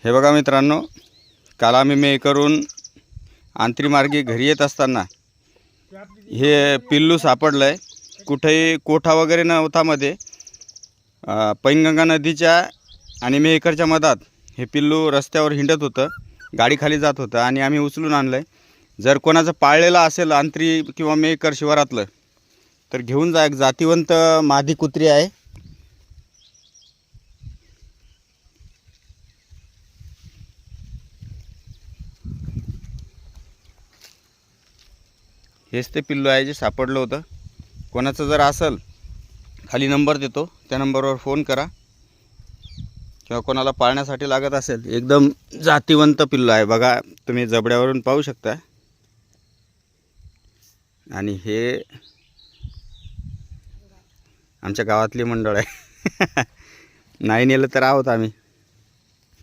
हे बघा मित्रांनो, काल आम्ही मेकरून आंतरीमार्गी घरी येत असताना हे पिल्लू सापडलं आहे। कुठेही कोठा वगैरे नव्हता मध्ये, पैनगंगा नदीच्या आणि मेहकरच्या मधात हे पिल्लू रस्त्यावर हिंडत होतं, गाडी खाली जात होतं आणि आम्ही उचलून आणलं आहे। जर कोणाचं पाळलेलं असेल आंतरी किंवा मेहकर शिवारातलं तर घेऊन जा। एक जातीवंत मादी कुत्री आहे। हेच ते पिल्लू आहे जे सापडलं होतं। कोणाचं जर असेल खाली नंबर देतो, त्या नंबरवर फोन करा किंवा कोणाला पाळण्यासाठी लागत असेल। एकदम जातीवंत पिल्लू आहे, बघा तुम्ही जबड्यावरून पाहू शकता। आणि हे आमच्या गावातली मंडळ आहे। नाही नेलं तर आहोत आम्ही।